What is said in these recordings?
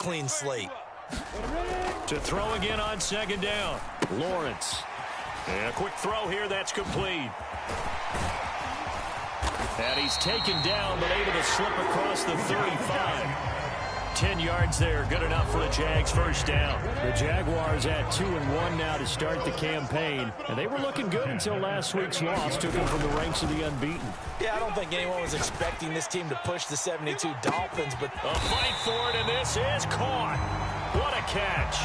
clean slate. To throw again on second down. Lawrence. And a quick throw here that's complete. And he's taken down but able to slip across the 35. 10 yards there, good enough for the Jags' first down. The Jaguars at 2-1 now to start the campaign. And they were looking good until last week's loss took them from the ranks of the unbeaten. Yeah, I don't think anyone was expecting this team to push the 72 Dolphins, but a fight for it, and this is caught. What a catch.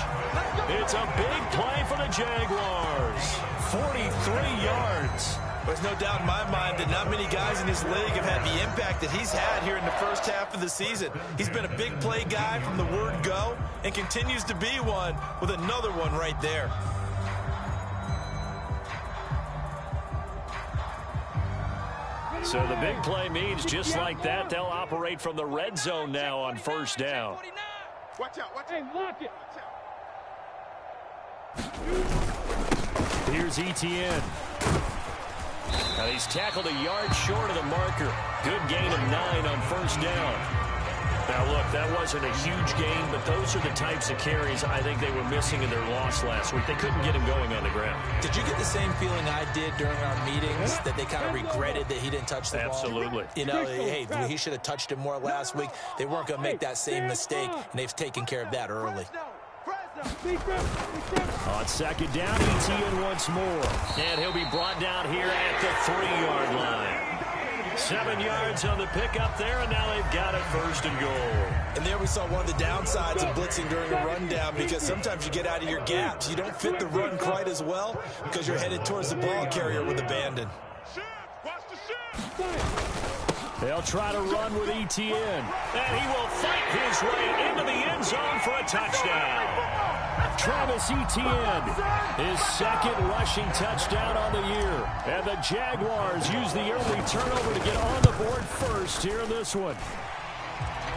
It's a big play for the Jaguars. 43 yards. There's no doubt in my mind that not many guys in this league have had the impact that he's had here in the first half of the season. He's been a big play guy from the word go and continues to be one with another one right there. So the big play means just like that, they'll operate from the red zone now on first down. Watch out, watch out. Hey, lock it. Here's Etienne. Now he's tackled a yard short of the marker. Good gain of 9 on first down. Now, look, that wasn't a huge gain, but those are the types of carries I think they were missing in their loss last week. They couldn't get him going on the ground. Did you get the same feeling I did during our meetings, that they kind of regretted that he didn't touch the ball? Absolutely. You know, hey, he should have touched it more last week. They weren't going to make that same mistake, and they've taken care of that early. On second down, Etienne once more. And he'll be brought down here at the 3-yard line. 7 yards on the pickup there, and now they've got it first and goal. And there we saw one of the downsides of blitzing during a rundown, because sometimes you get out of your gaps. You don't fit the run quite as well because you're headed towards the ball carrier with abandon. They'll try to run with Etienne. And he will fight his way into the end zone for a touchdown. Travis Etienne, his second rushing touchdown on the year. And the Jaguars use the early turnover to get on the board first here in this one.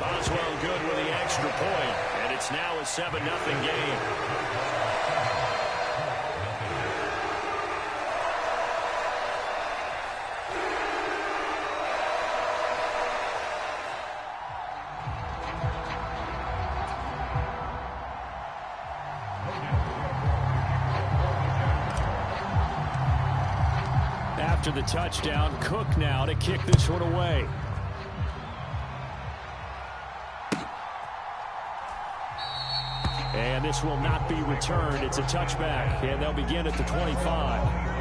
Boswell good with the extra point, and it's now a 7-0 game. After the touchdown, Cook now to kick this one away. And this will not be returned. It's a touchback, and they'll begin at the 25.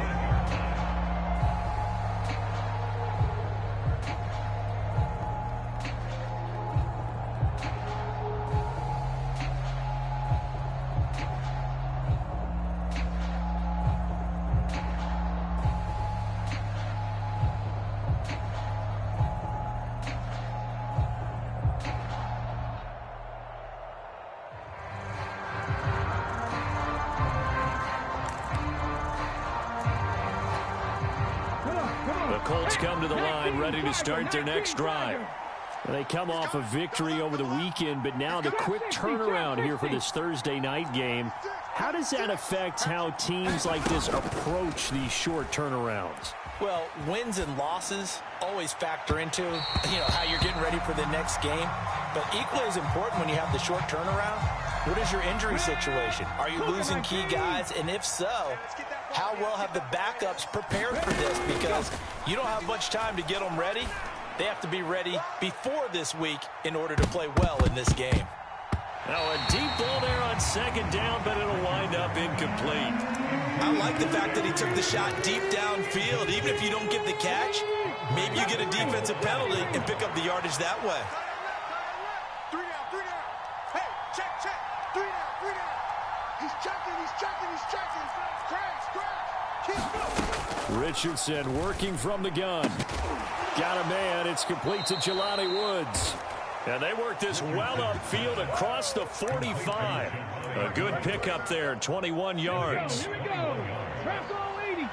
Come to the line, ready to start their next drive. They come off a victory over the weekend, but now the quick turnaround here for this Thursday night game. How does that affect how teams like this approach these short turnarounds? Well, wins and losses always factor into, how you're getting ready for the next game. But equally as important when you have the short turnaround, what is your injury situation? Are you losing key guys? And if so, how well have the backups prepared for this? Because you don't have much time to get them ready. They have to be ready before this week in order to play well in this game. Now a deep ball there on second down, but it'll wind up incomplete. I like the fact that he took the shot deep downfield. Even if you don't get the catch, maybe you get a defensive penalty and pick up the yardage that way. 3 down, 3 down. Hey, check. 3 down. He's checking. Crash. Richardson working from the gun. Got a man. It's complete to Jelani Woods. And they work this well upfield across the 45. A good pickup there, 21 yards. Here we go. Press all 80.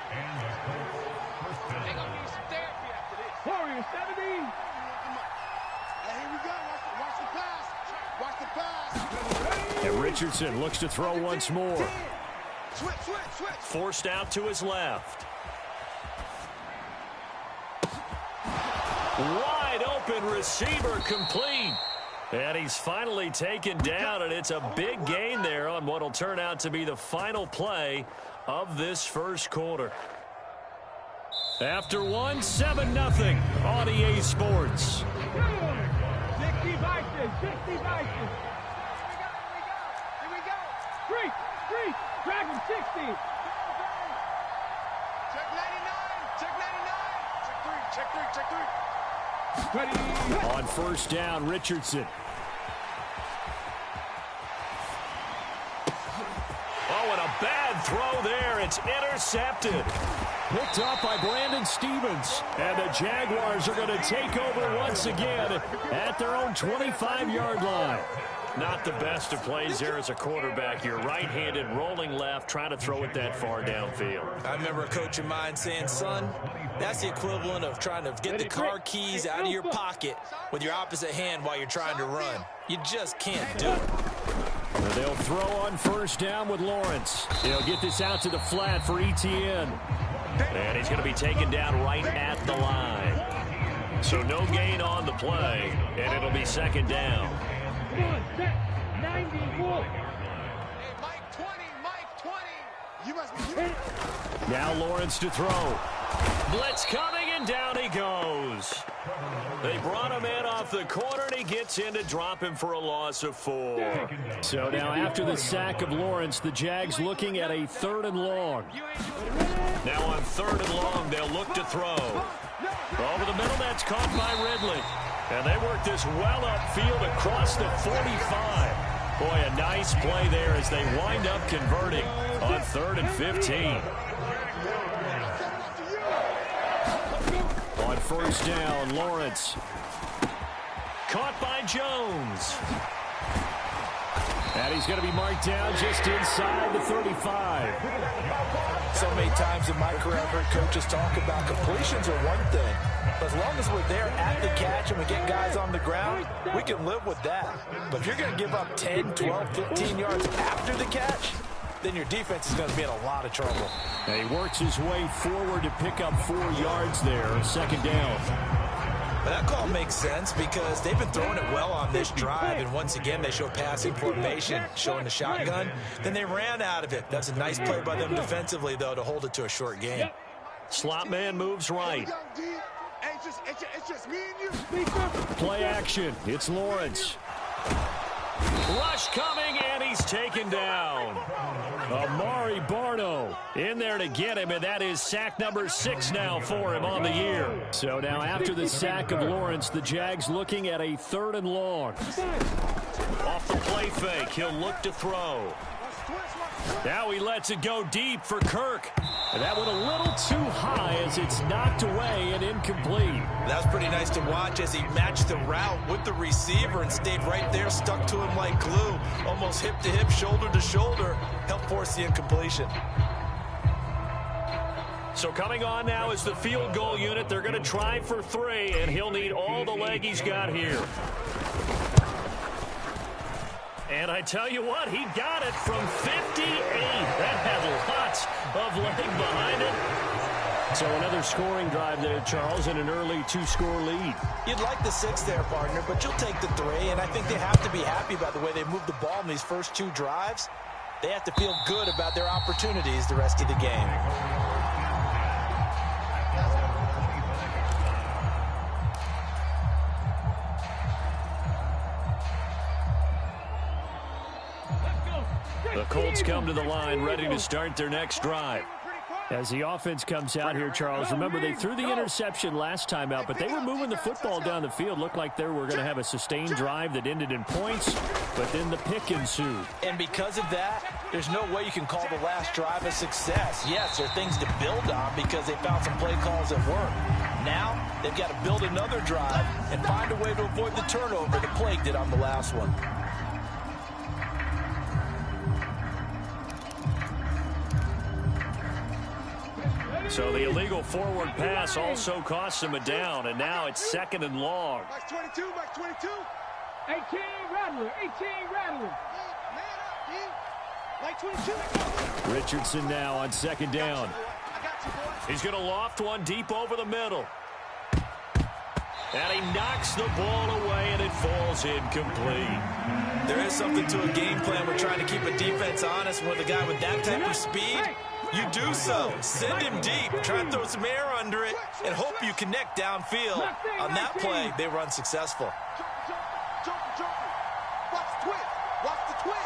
Warriors 70. Here we go. Watch the pass. And Richardson looks to throw once more. Switch. Forced out to his left. Wide open receiver complete. And he's finally taken down, and it's a big gain there on what will turn out to be the final play of this first quarter. After one, 7-0 on EA Sports. 60 vices, 60 vices. Here we go. Three, Dragon 60. Check 99, check 99. Check three. Ready. On first down, Richardson. Oh, and a bad throw there. It's intercepted. Picked up by Brandon Stevens. And the Jaguars are going to take over once again at their own 25-yard line. Not the best of plays there as a quarterback. You're right-handed, rolling left, trying to throw it that far downfield. I remember a coach of mine saying, son, that's the equivalent of trying to get the car keys out of your pocket with your opposite hand while you're trying to run. You just can't do it. And they'll throw on first down with Lawrence. He'll get this out to the flat for Etienne. And he's going to be taken down right at the line. So no gain on the play, and it'll be second down. 91. Hey, Mike 20. You must be. Now Lawrence to throw. Blitz coming, and down he goes. They brought him in off the corner, and he gets in to drop him for a loss of 4. So now after the sack of Lawrence, the Jags looking at a 3rd and long. Now on 3rd and long, they'll look to throw. Over the middle, that's caught by Ridley. And they work this well upfield across the 45. Boy, a nice play there as they wind up converting on 3rd and 15. On first down, Lawrence. Caught by Jones. And he's going to be marked down just inside the 35. So many times in my career, I've heard coaches talk about completions are one thing. But as long as we're there at the catch and we get guys on the ground, we can live with that. But if you're going to give up 10, 12, 15 yards after the catch, then your defense is going to be in a lot of trouble. And he works his way forward to pick up 4 yards there, second down. But that call makes sense because they've been throwing it well on this drive, and once again they show passing formation, showing the shotgun. Then they ran out of it. That's a nice play by them defensively, though, to hold it to a short game. Slot man moves right. It's just me and you. Play action. It's Lawrence. Rush coming, and he's taken down. Amari Barno in there to get him, and that is sack number 6 now for him on the year. So now after the sack of Lawrence, the Jags looking at a 3rd and long. Off the play fake, he'll look to throw. Now he lets it go deep for Kirk. And that went a little too high as it's knocked away and incomplete. That was pretty nice to watch as he matched the route with the receiver and stayed right there, stuck to him like glue, almost hip to hip, shoulder to shoulder, helped force the incompletion. So coming on now is the field goal unit. They're going to try for 3, and he'll need all the leg he's got here. And I tell you what, he got it from 58. That had lots of leg behind it. So another scoring drive there, Charles, and an early 2-score lead. You'd like the 6 there, partner, but you'll take the 3, and I think they have to be happy about the way they moved the ball in these first 2 drives. They have to feel good about their opportunities the rest of the game. The Colts come to the line, ready to start their next drive. As the offense comes out here, Charles, remember they threw the interception last time out, but they were moving the football down the field. Looked like they were going to have a sustained drive that ended in points, but then the pick ensued. And because of that, there's no way you can call the last drive a success. Yes, there are things to build on because they found some play calls that work. Now, they've got to build another drive and find a way to avoid the turnover the Plague did on the last one. So the illegal forward pass also costs him a down, and now it's 2nd and long. Mike 22, Mike 22. 18 Rattler, 18 Rattler. Man up, D. Mike 22. Richardson now on 2nd down. I got you, boy. He's going to loft one deep over the middle. And he knocks the ball away, and it falls incomplete. There is something to a game plan. We're trying to keep a defense honest with a guy with that type of speed. You do so. Send him deep. Try and throw some air under it and hope you connect downfield. On that play, they were unsuccessful. Watch the twist. Watch the twist.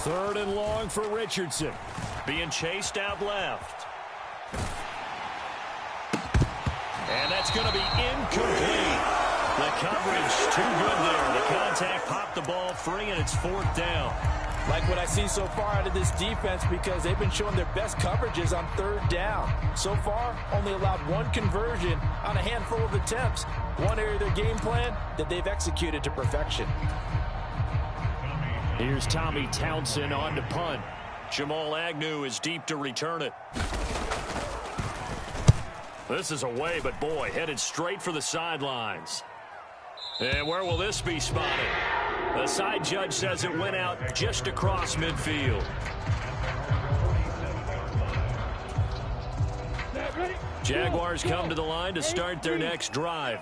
Third and long for Richardson. Being chased out left. And that's going to be incomplete. The coverage too good there. The contact popped the ball free, and it's fourth down. Like what I see so far out of this defense, because they've been showing their best coverages on third down. So far, only allowed one conversion on a handful of attempts. One area of their game plan that they've executed to perfection. Here's Tommy Townsend on to punt. Jamal Agnew is deep to return it. This is away, but boy, headed straight for the sidelines. And where will this be spotted? The side judge says it went out just across midfield. Jaguars come to the line to start their next drive.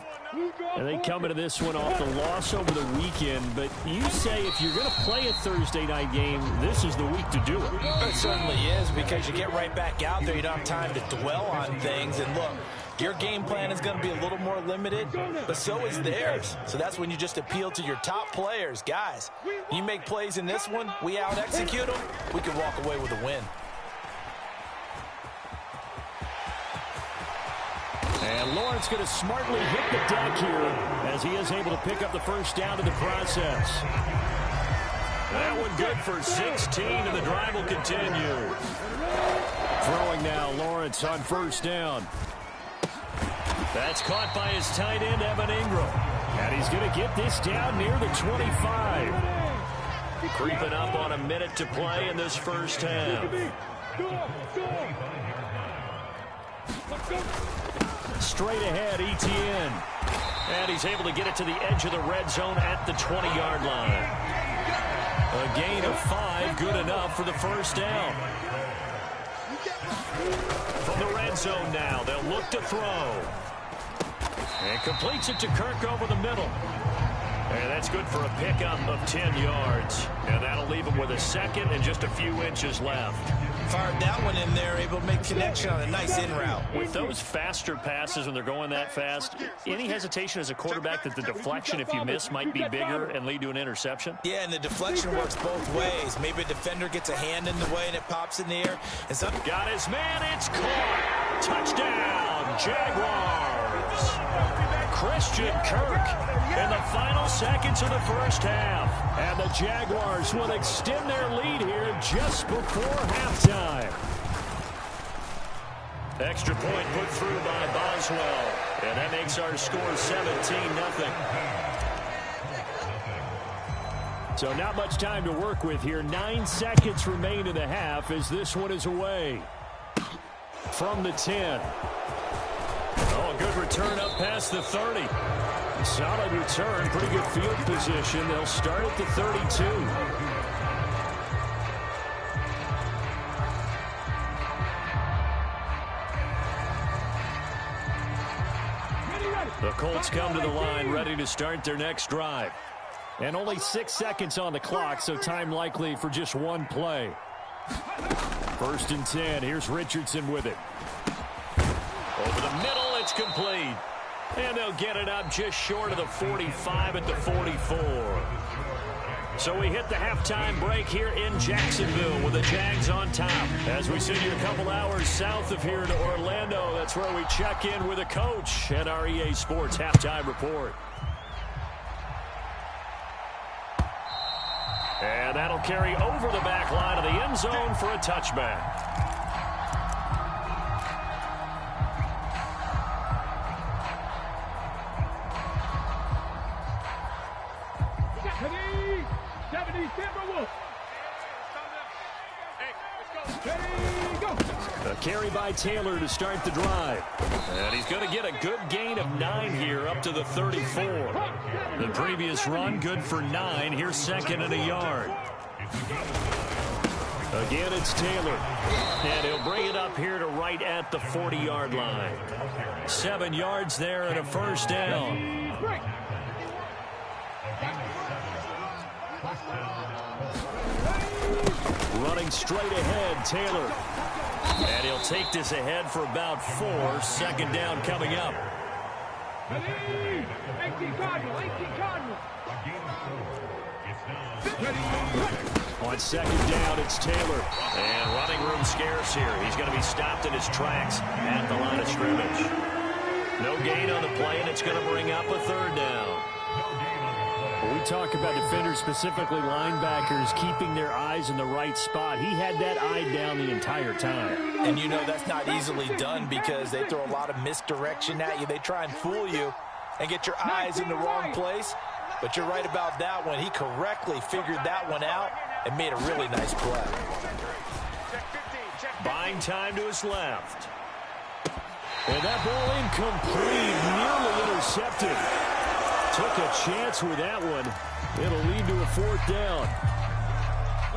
And they come into this one off the loss over the weekend. But you say if you're going to play a Thursday night game, this is the week to do it. It certainly is, because you get right back out there. You don't have time to dwell on things. And look, your game plan is going to be a little more limited, but so is theirs. So that's when you just appeal to your top players. Guys, you make plays in this one, we out-execute them, we can walk away with a win. And Lawrence going to smartly hit the deck here as he is able to pick up the first down in the process. That one good for 16, and the drive will continue. Throwing now, Lawrence on first down. That's caught by his tight end, Evan Ingram. And he's going to get this down near the 25. Creeping up on a minute to play in this first half. Straight ahead, Etienne. And he's able to get it to the edge of the red zone at the 20-yard line. A gain of 5, good enough for the first down. From the red zone now, they'll look to throw. And completes it to Kirk over the middle. And that's good for a pickup of 10 yards. And that'll leave him with a second and just a few inches left. Fired that one in there, able to make connection on a nice in route. With those faster passes when they're going that fast, any hesitation as a quarterback that the deflection, if you miss, might be bigger and lead to an interception? Yeah, and the deflection works both ways. Maybe a defender gets a hand in the way and it pops in the air. And some got his man, it's caught. Touchdown, Jaguars. Christian Kirk in the final seconds of the first half. And the Jaguars will extend their lead here just before halftime. Extra point put through by Boswell. And that makes our score 17-0. So not much time to work with here. 9 seconds remain in the half as this one is away. From the 10. Oh, a good return up past the 30. Solid return, pretty good field position. They'll start at the 32. The Colts come to the line, ready to start their next drive. And only 6 seconds on the clock, so time likely for just one play. First and 10, here's Richardson with it. Over the middle, it's complete. And they'll get it up just short of the 45 at the 44. So we hit the halftime break here in Jacksonville with the Jags on top. As we sit here a couple hours south of here to Orlando, that's where we check in with a coach at our EA Sports Halftime Report. And that'll carry over the back line of the end zone for a touchback. A carry by Taylor to start the drive. And he's going to get a good gain of 9 here up to the 34. The previous run good for 9. Here's second and a yard. Again, it's Taylor. And he'll bring it up here to right at the 40-yard line. 7 yards there and a first down. Running straight ahead, Taylor. And he'll take this ahead for about 4. Second down coming up. 18 Cardinals, 18 Cardinals. On second down, it's Taylor. And running room scarce here. He's going to be stopped in his tracks at the line of scrimmage. No gain on the play, and it's going to bring up a third down. When we talk about defenders, specifically linebackers, keeping their eyes in the right spot, he had that eye down the entire time. And you know that's not easily done because they throw a lot of misdirection at you. They try and fool you and get your eyes in the wrong place. But you're right about that one. He correctly figured that one out and made a really nice play. Buying time to his left. And that ball incomplete, nearly intercepted. Took a chance with that one. It'll lead to a fourth down.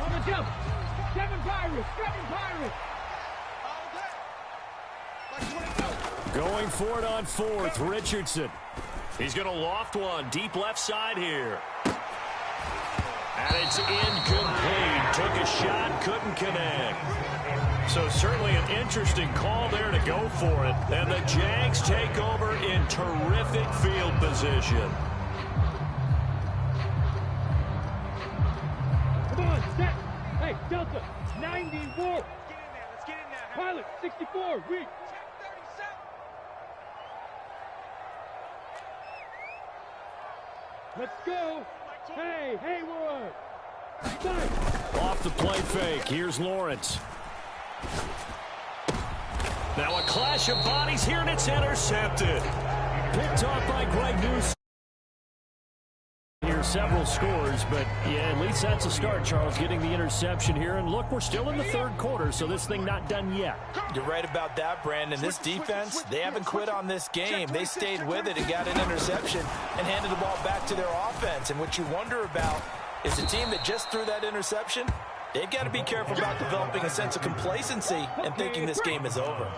On the jump. 7 Pirates, 7 Pirates. Going for it on fourth, Richardson. He's going to loft one, deep left side here. And it's incomplete. Took a shot, couldn't connect. So certainly an interesting call there to go for it. And the Jags take over in terrific field position. Come on, set. Hey, Delta, 91. Let's get in there. Pilot, 64, reach. Let's go. Hey, Haywood. Off the play fake. Here's Lawrence. Now a clash of bodies here, and it's intercepted. Picked off by Greg Newsom. Here several scores, but yeah, at least that's a start, Charles, getting the interception here. And look, we're still in the third quarter, so this thing not done yet. You're right about that, Brandon. This defense, they haven't quit on this game. They stayed with it and got an interception and handed the ball back to their offense. And what you wonder about is the team that just threw that interception, they've got to be careful about developing a sense of complacency and thinking this game is over.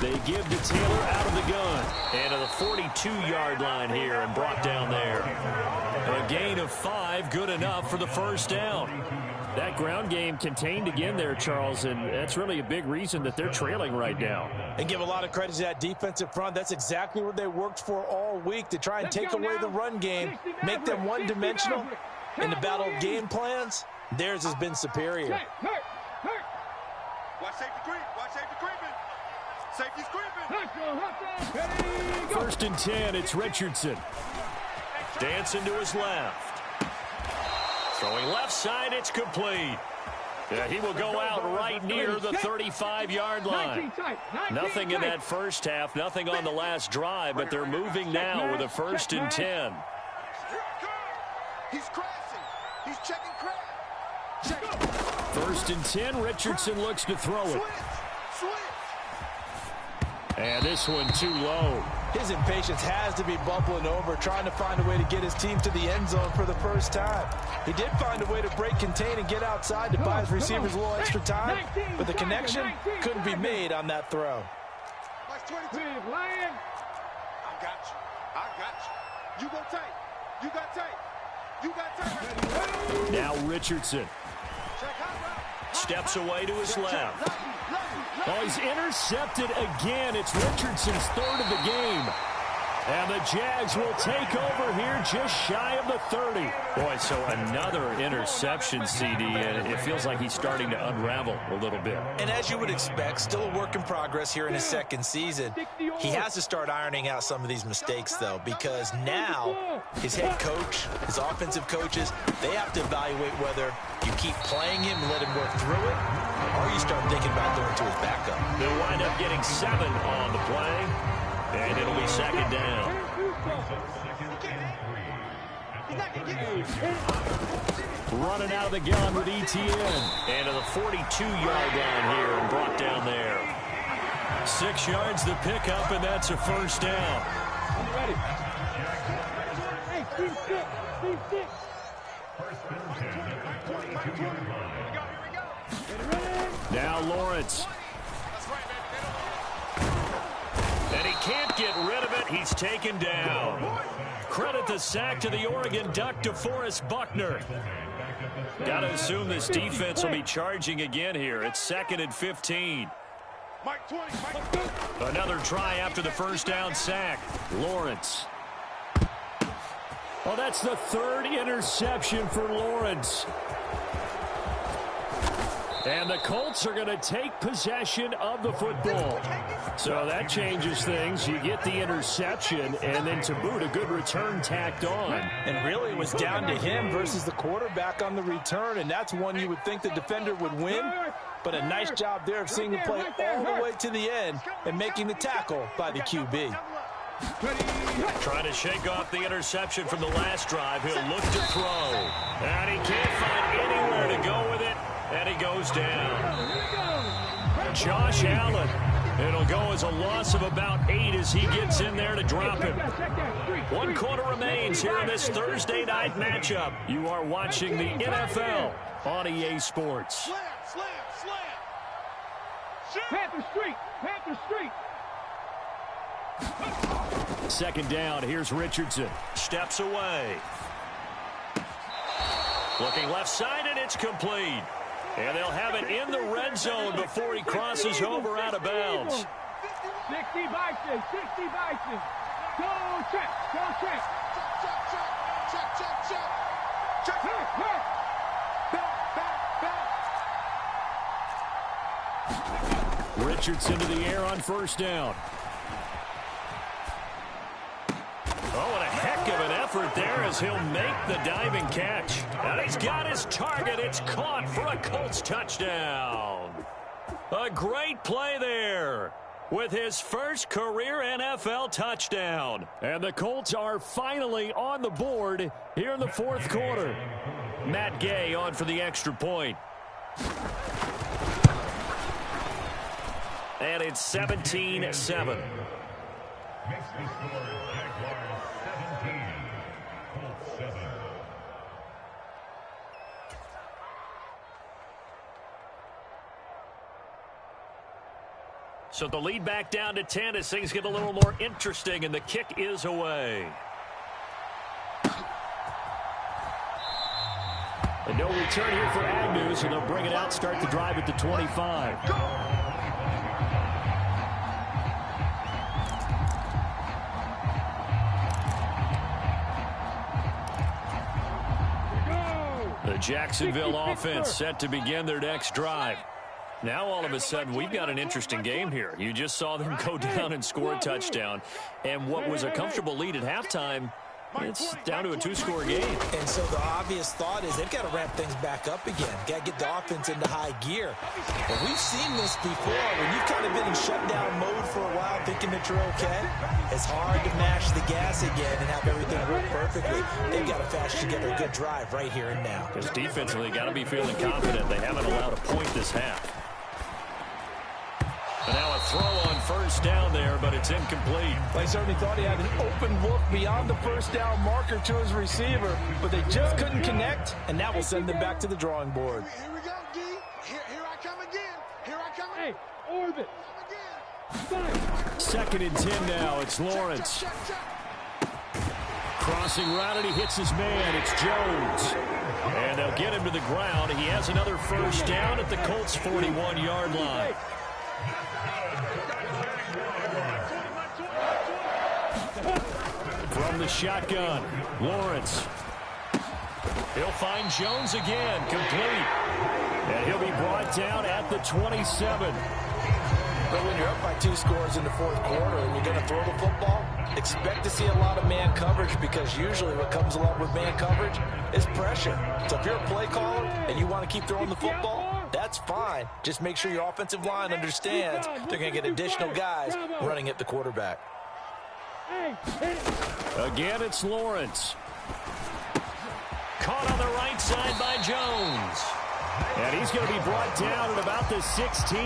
They give to Taylor out of the gun. And to the 42-yard line here and brought down there. A gain of 5, good enough for the first down. That ground game contained again there, Charles, and that's really a big reason that they're trailing right now. And give a lot of credit to that defensive front. That's exactly what they worked for all week, to try and take away the run game, make them one-dimensional. In the battle of game plans, theirs has been superior. Watch safety creep. Watch safety creeping. Safety's creeping. First and 10, it's Richardson. Dancing to his left. Throwing left side, it's complete. Yeah, he will go out right near the 35-yard line. Nothing in that first half, nothing on the last drive, but they're moving now with a first and 10. He's crashing. He's checking crash. First and 10, Richardson looks to throw it. And this one too low. His impatience has to be bubbling over, trying to find a way to get his team to the end zone for the first time. He did find a way to break contain and get outside to buy his receivers a little extra time, but the connection couldn't be made on that throw. Lion. I got you. I got you. You go tight. You got tight. You got tight. Now Richardson. Steps away to his left. Oh, he's intercepted again. It's Richardson's third of the game. And the Jags will take over here just shy of the 30. Boy, so another interception, CD, and it feels like he's starting to unravel a little bit. And as you would expect, still a work in progress here in his second season. He has to start ironing out some of these mistakes, though, because now his head coach, his offensive coaches, they have to evaluate whether you keep playing him and let him work through it, or you start thinking about throwing to his backup. They'll wind up getting 7 on the play. And it'll be second down. Running out of the gun with ETN. And to the 42-yard line here and brought down there. 6 yards the pickup, and that's a first down. Ready. Hey, Steve stick. Steve stick. Now Lawrence. And he can't get rid of it. He's taken down. Credit the sack to the Oregon Duck, DeForest Buckner. Got to assume this defense will be charging again here. It's 2nd and 15. Another try after the first down sack. Lawrence. Oh, that's the 3rd interception for Lawrence. And the Colts are going to take possession of the football. So that changes things. You get the interception, and then to boot, a good return tacked on. And really, it was down to him versus the quarterback on the return, and that's one you would think the defender would win. But a nice job there of seeing the play all the way to the end and making the tackle by the QB. Trying to shake off the interception from the last drive. He'll look to throw. And he can't find anywhere to go with it. And he goes down. Josh Allen. It'll go as a loss of about 8 as he gets in there to drop him. 1 quarter remains here in this Thursday night matchup. You are watching the NFL on EA Sports. Panther Street. Panther Street. 2nd down. Here's Richardson. Steps away. Looking left side, and it's complete. And they'll have it in the red zone before he crosses over out of bounds. 60 Bison. 60 Bison. Go check. Go check. Check. Richardson to the air on 1st down. Oh, and a heck of an effort there as he'll make the diving catch. And he's got his target. It's caught for a Colts touchdown. A great play there with his first career NFL touchdown. And the Colts are finally on the board here in the 4th quarter. Matt Gay on for the extra point. And it's 17-7. So the lead back down to 10 as things get a little more interesting, and the kick is away. And no return here for Agnew, so they'll bring it out, start the drive at the 25. The Jacksonville offense set to begin their next drive. Now, all of a sudden, we've got an interesting game here. You just saw them go down and score a touchdown. And what was a comfortable lead at halftime, it's down to a 2-score game. And so the obvious thought is they've got to ramp things back up again. Got to get the offense into high gear. And we've seen this before. When you've kind of been in shutdown mode for a while thinking that you're okay, it's hard to mash the gas again and have everything work perfectly. They've got to fast together a good drive right here and now. Because defensively, got to be feeling confident. They haven't allowed a point this half. And now a throw on 1st down there, but it's incomplete. They certainly thought he had an open look beyond the 1st down marker to his receiver, but they just couldn't connect, and that will send them back to the drawing board. Here we go, D. Here I come again. Here I come again. Hey, orbit. 2nd and 10 now. It's Lawrence. Crossing route, and he hits his man. It's Jones. And they'll get him to the ground. He has another 1st down at the Colts' 41-yard line. From the shotgun, Lawrence. He'll find Jones again, complete. And he'll be brought down at the 27. But when you're up by 2 scores in the 4th quarter and you're going to throw the football, expect to see a lot of man coverage, because usually what comes along with man coverage is pressure. So if you're a play caller and you want to keep throwing the football, that's fine. Just make sure your offensive line understands they're going to get additional guys running at the quarterback. Again, it's Lawrence. Caught on the right side by Jones. And he's going to be brought down at about the 16.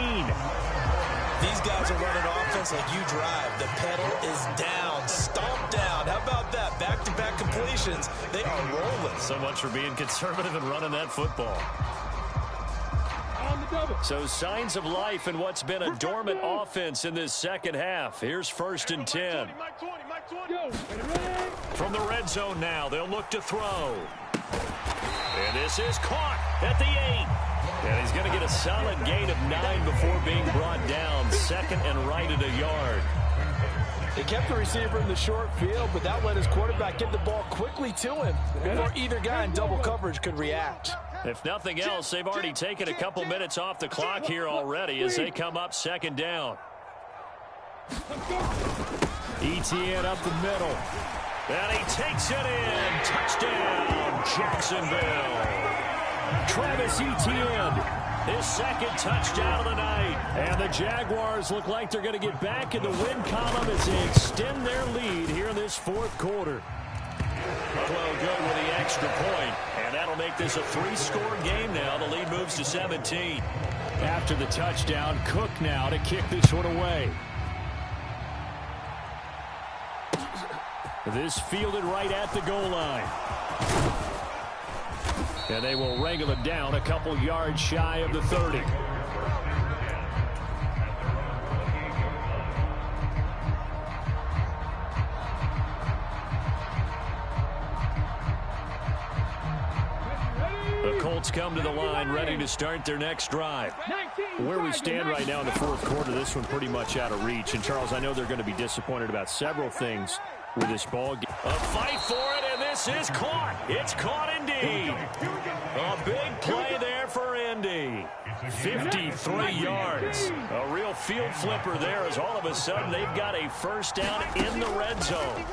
these guys are running offense like you drive. The pedal is down, stomp down. How about that? Back-to-back completions. They are rolling. So much for being conservative and running that football. So signs of life in what's been a dormant offense in this second half. Here's 1st and 10. From the red zone now, they'll look to throw. And this is caught at the 8. And he's going to get a solid gain of 9 before being brought down. 2nd and right at a yard. He kept the receiver in the short field, but that let his quarterback get the ball quickly to him before either guy in double coverage could react. If nothing else, they've already taken a couple minutes off the clock here already as they come up 2nd down. Etienne up the middle. And he takes it in. Touchdown, Jacksonville. Travis Etienne, his 2nd touchdown of the night. And the Jaguars look like they're going to get back in the win column as they extend their lead here in this 4th quarter. Buffalo good with the extra point, and that'll make this a 3-score game now. The lead moves to 17. After the touchdown, Cook now to kick this one away. This fielded right at the goal line. And they will wrangle it down a couple yards shy of the 30. The Colts come to the line ready to start their next drive. Where we stand right now in the 4th quarter, this one pretty much out of reach. And, Charles, I know they're going to be disappointed about several things with this ball game. A fight for it, and this is caught. It's caught indeed. A big play there for Indy. 53 yards. A real field flipper there as all of a sudden they've got a 1st down in the red zone.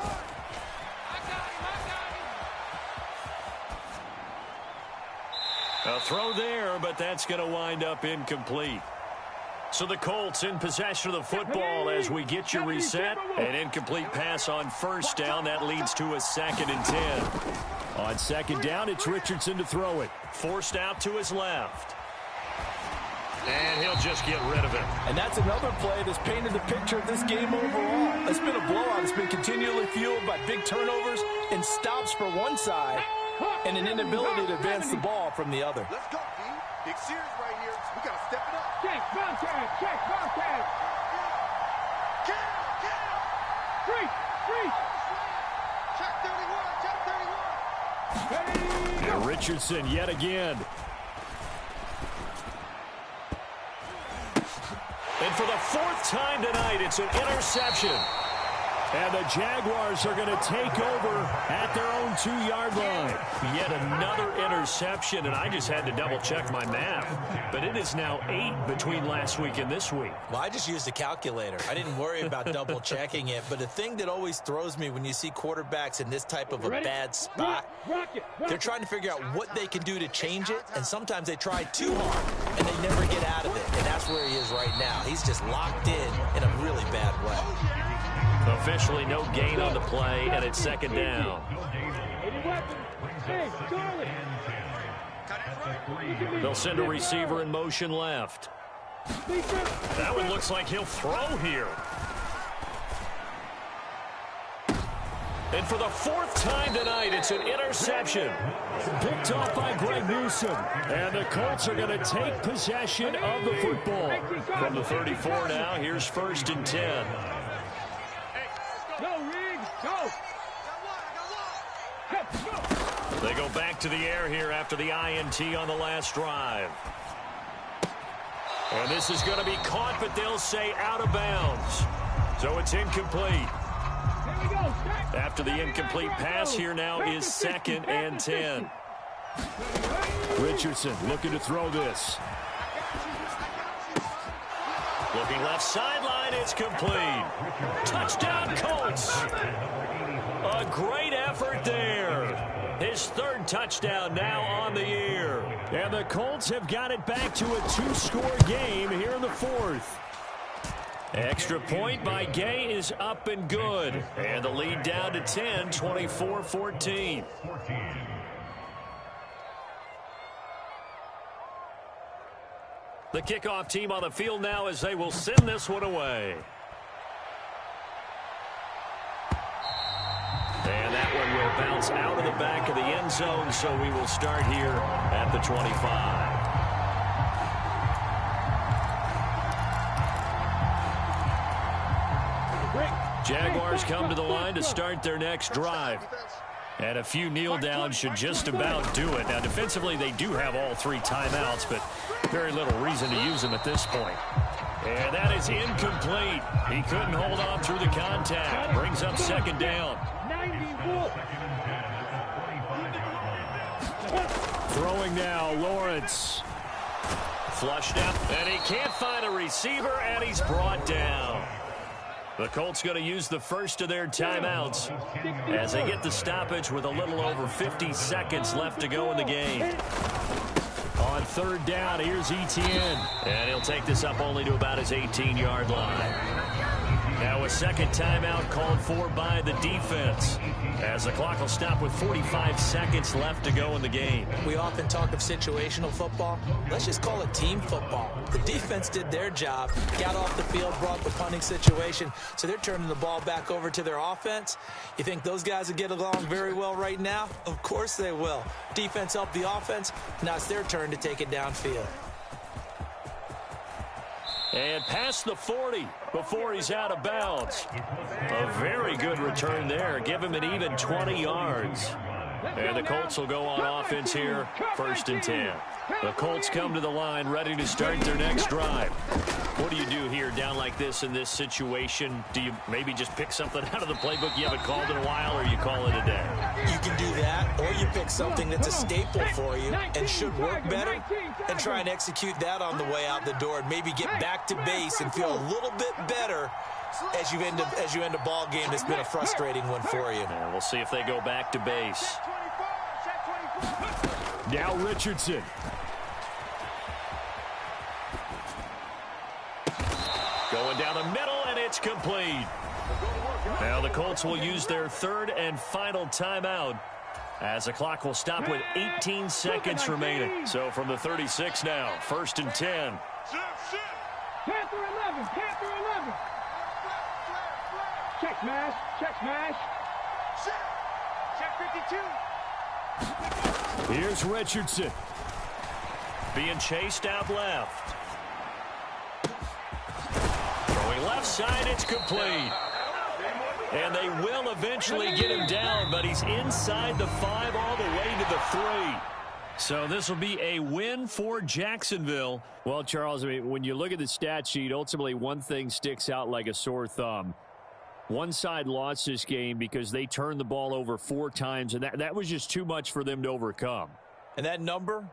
A throw there, but that's going to wind up incomplete. So the Colts in possession of the football as we get you reset. An incomplete pass on 1st down. That leads to a 2nd and 10. On 2nd down, it's Richardson to throw it. Forced out to his left. And he'll just get rid of it. And that's another play that's painted the picture of this game overall. It's been a blowout. It's been continually fueled by big turnovers and stops for one side and an inability to advance the ball from the other. Let's go, D. Big series right here. We got to step it up. Check, contact. Free. Check 31. And Richardson yet again. And for the 4th time tonight, it's an interception. And the Jaguars are going to take over at their own 2-yard line. Yet another interception, and I just had to double-check my math. But it is now 8 between last week and this week. Well, I just used a calculator. I didn't worry about double-checking it. But the thing that always throws me when you see quarterbacks in this type of a bad spot, they're trying to figure out what they can do to change it. And sometimes they try too hard, and they never get out of it. And that's where he is right now. He's just locked in a really bad way. Officially no gain on the play, and it's 2nd down. They'll send a receiver in motion left. That one looks like he'll throw here. And for the 4th time tonight, it's an interception. Picked off by Greg Newsom. And the Colts are going to take possession of the football. From the 34 now, here's 1st and 10. They go back to the air here after the INT on the last drive. And this is going to be caught, but they'll say out of bounds. So it's incomplete. After the incomplete pass, here now is 2nd and 10. Richardson looking to throw this. Looking left sideline, it's complete. Touchdown, Colts. A great effort there. His 3rd touchdown now on the year. And the Colts have got it back to a 2-score game here in the 4th. Extra point by Gay is up and good. And the lead down to 10, 24-14. The kickoff team on the field now as they will send this one away. And that one will bounce out of the back of the end zone, so we will start here at the 25. Jaguars come to the line to start their next drive. And a few kneel downs should just about do it. Now, defensively, they do have all 3 timeouts, but very little reason to use them at this point. And that is incomplete. He couldn't hold on through the contact. Brings up second down. Throwing now, Lawrence. Flushed up, and he can't find a receiver, and he's brought down. The Colts going to use the first of their timeouts as they get the stoppage with a little over 50 seconds left to go in the game. On third down, here's Etienne. And he'll take this up only to about his 18-yard line. Now a second timeout called for by the defense as the clock will stop with 45 seconds left to go in the game. We often talk of situational football. Let's just call it team football. The defense did their job, got off the field, brought the punting situation, so they're turning the ball back over to their offense. You think those guys will get along very well right now? Of course they will. Defense helped the offense. Now it's their turn to take it downfield. And past the 40 before he's out of bounds. A very good return there. Give him an even 20 yards. And the Colts will go on offense here, 1st and 10. The Colts come to the line ready to start their next drive. What do you do here down like this in this situation? Do you maybe just pick something out of the playbook you haven't called in a while, or you call it a day? You can do that, or you pick something that's a staple for you and should work better and try and execute that on the way out the door and maybe get back to base and feel a little bit better as you end a ball game that's been a frustrating one for you. And we'll see if they go back to base. Now Richardson. Going down the middle, and it's complete. Now the Colts will use their 3rd and final timeout as the clock will stop with 18 seconds remaining. So from the 36 now, 1st and 10. Panther 11, Panther 11. Check smash, check smash. Check 52. Here's Richardson. Being chased out left. Throwing left side, it's complete. And they will eventually get him down, but he's inside the 5 all the way to the 3. So this will be a win for Jacksonville. Well, Charles, I mean, when you look at the stat sheet, ultimately one thing sticks out like a sore thumb. One side lost this game because they turned the ball over 4 times, and that was just too much for them to overcome. And that number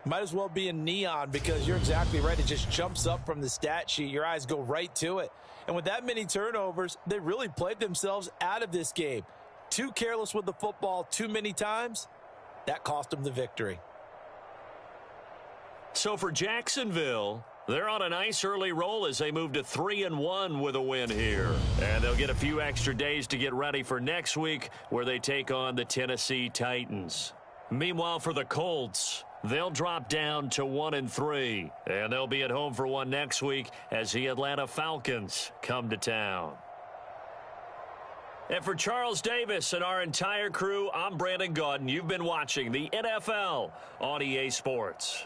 might as well be in neon because you're exactly right. It just jumps up from the stat sheet. Your eyes go right to it. And with that many turnovers, they really played themselves out of this game. Too careless with the football too many times. That cost them the victory. So for Jacksonville, they're on a nice early roll as they move to 3-1 with a win here. And they'll get a few extra days to get ready for next week where they take on the Tennessee Titans. Meanwhile, for the Colts, they'll drop down to 1-3. And they'll be at home for one next week as the Atlanta Falcons come to town. And for Charles Davis and our entire crew, I'm Brandon Gaudin. You've been watching the NFL on EA Sports.